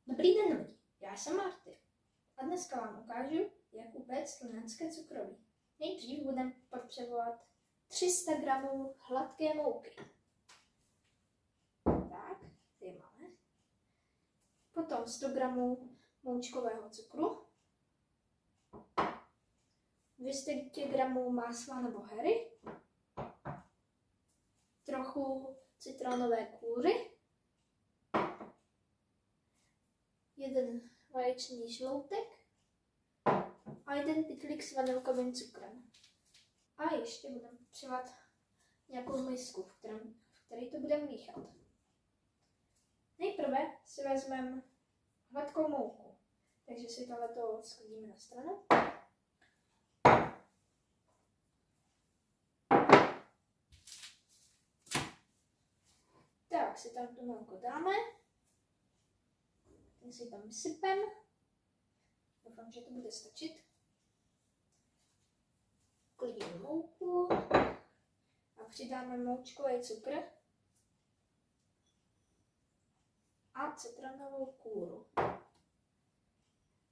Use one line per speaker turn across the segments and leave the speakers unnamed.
Dobrý den lidi, já jsem Marty a dneska vám ukážu, jak upéct tlinecké cukroví. Nejdřív budeme potřebovat 300 gramů hladké mouky. Tak, ty máme. Potom 100 gramů moučkového cukru, 200 gramů másla nebo hery, trochu citronové kůry, 1 vaječný žloutek a 1 pytlík s vanilkovým cukrem. A ještě budeme potřebovat nějakou misku, v které to budeme míchat. Nejprve si vezmeme hladkou mouku, takže si tohleto sklidíme na stranu. Tak si tam tu mouku dáme. Ten si tam vysypem. Doufám, že to bude stačit. Klidíme mouku a přidáme moučkový cukr a citronovou kůru.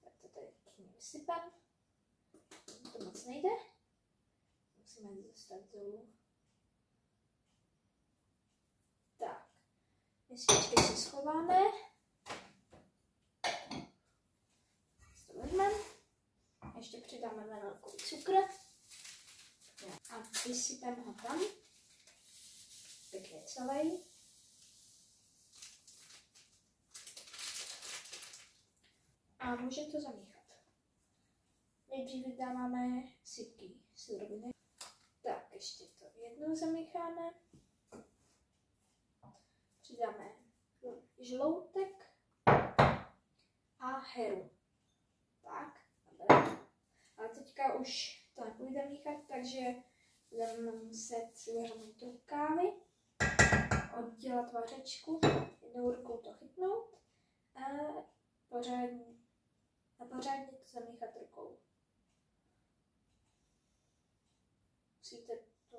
Tak to tady vysypem. To moc nejde. Musíme dostat dolů. Tak, mističky si schováme. Ještě přidáme vanilkový cukr a vysypeme ho tam pěkně celý. A můžeme to zamíchat. Nejdřív vydáváme sypký suroviny. Tak, ještě to jednou zamícháme. Přidáme žloutek a heru. Tak, dobré. Ale teďka už to nepůjde míchat, takže budeme muset vyhrnout rukávy, oddělat vařečku, jednou rukou to chytnout a pořádně to zamíchat rukou. Musíte to.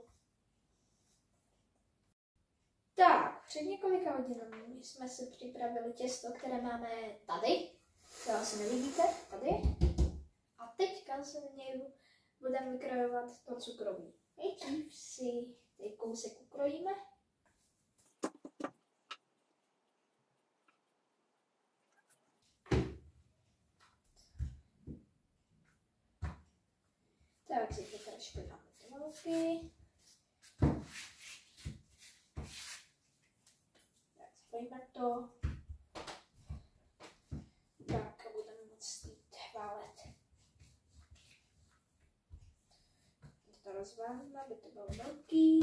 Tak, před několika hodinami jsme si připravili těsto, které máme tady. To asi nevidíte, tady. A teďka se v něj budeme vykrojovat to cukroví. Nejdřív si tady kousek ukrojíme. Tak si to trošku dáme do mouky. Tak spojíme to. Tak a budeme moct jít válet. To rozvážíme, aby to bylo velký.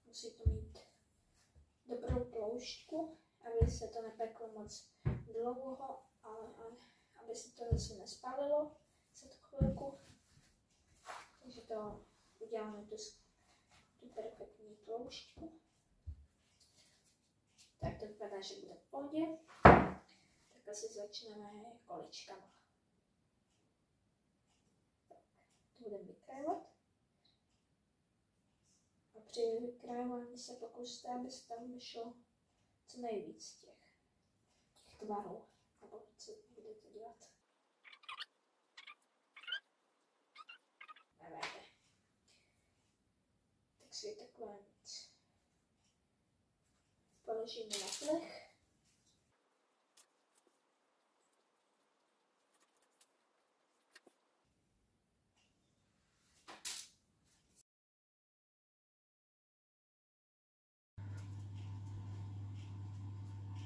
Musí to mít dobrou ploušťku, aby se to nepeklo moc dlouho, ale aby se to zase nespálilo za tu chvilku. Takže to uděláme tu perfektní ploušťku. Tak to vypadá, že bude v pohodě. Tak asi začneme kolečkama. Tak, to budeme vykrajovat. A při vykrajování se pokuste, aby se tam vyšlo co nejvíc těch tvarů. Nebo co budete dělat. Nevede. Tak si takhle položíme na plech.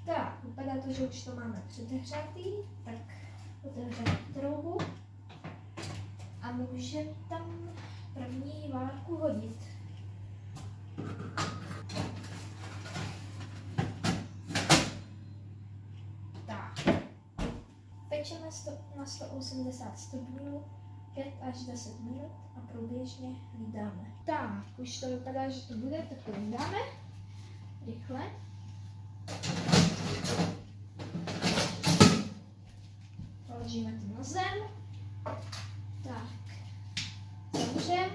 Tak, vypadá to, že už to máme předehřátý, tak otevřeme troubu a můžeme tam první várku hodit. Pečeme na 180 stupňů 5 až 10 minut a průběžně hlídáme. Tak, už to vypadá, že to bude, tak to hlídáme rychle. Položíme to na zem. Tak, zavřem.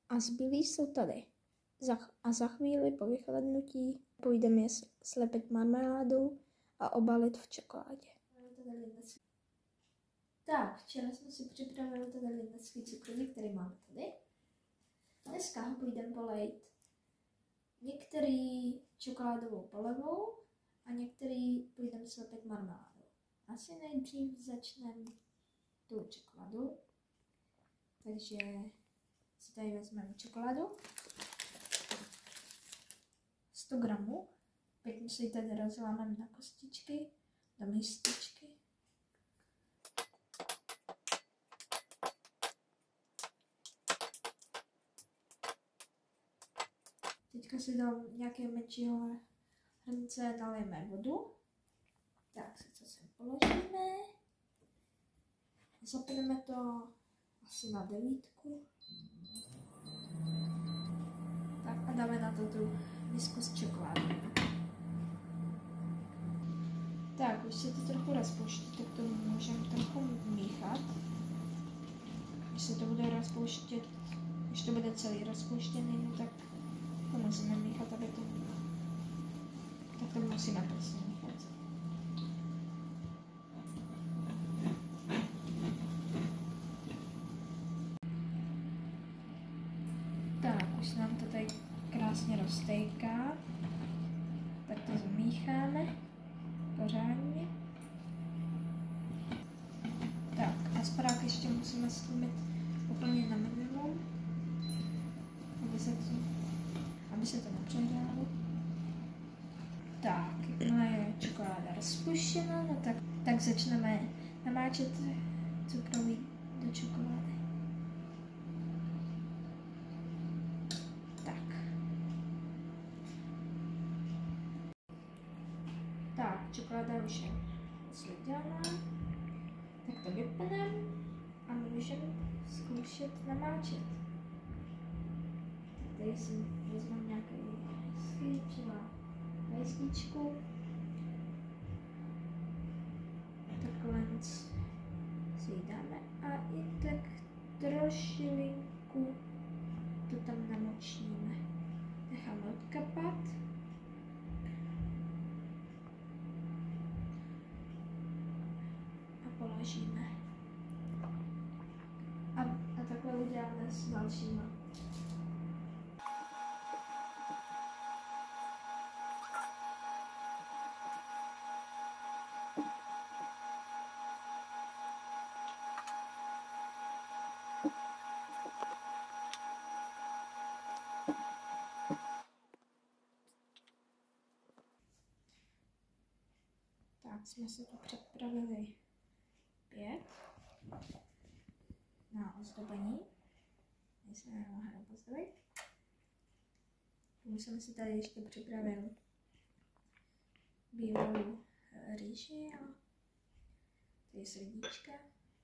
A zbylí jsou tady. A za chvíli po vychladnutí půjdeme je slepit marmeládou a obalit v čokoládě. Tak, včera jsme si připravili tady lindecký cukroví, který máme tady. Dneska ho půjdeme polejt některý čokoládovou polevou a některý půjdeme slepit marmeládou. Asi nejdřív začneme tou čokoládu. Takže si tady vezmeme čokoládu. 100 gramů. Pěkně si ji tady rozlámeme na kostičky do mističky. Teďka si do nějakého menšího hrnce nalijeme vodu. Tak se to sem položíme. Zapneme to asi na 9. Tak a dáme na to tu misku s čokoládou. Tak, už se to trochu rozpouští, tak to můžeme trochu míchat. Když se to bude rozpouštět, když to bude celý rozpouštěný, no tak to musíme míchat, aby to... Tak to musíme prostě míchat. Tak, už se nám to tady krásně roztejká. Tak to zamícháme pořádně. Tak a sporák ještě musíme stlumit úplně na minimum, aby se to nepřehrálo. Tak, jakmile je čokoláda rozpuštěna, no tak začneme namáčet cukroví do čokolády. Tak, čokoláda už je sleděná, tak to vypneme a můžeme zkoušet namáčet. Tady si vezmeme nějaký hezký, třeba pejsničku. Takhle si ji dáme a i tak trošilinku to tam namočíme. Necháme odkapat. Položíme. A takhle uděláme s dalšíma. Tak jsme si to připravili 5 na ozdobení. Nejsme nemohli pozdobit. Už jsem si tady ještě připravil bílou rýži a tady srdíčka,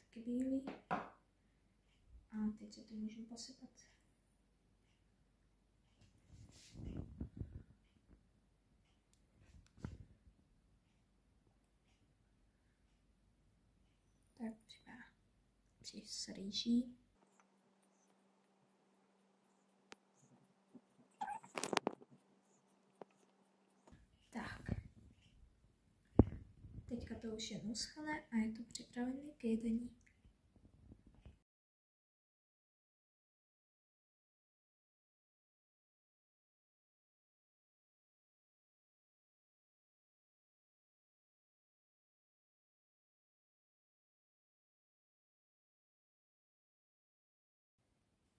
taky bílý. A teď se to můžu posypat. Tak třeba přes rýží. Tak. Teďka to už je uschlé a je to připravené k jedení.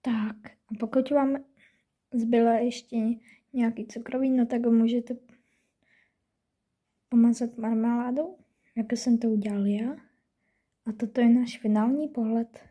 Tak, a pokud vám zbyla ještě nějaký cukroví, no tak ho můžete pomazat marmeládou, jako jsem to udělal já. A toto je náš finální pohled.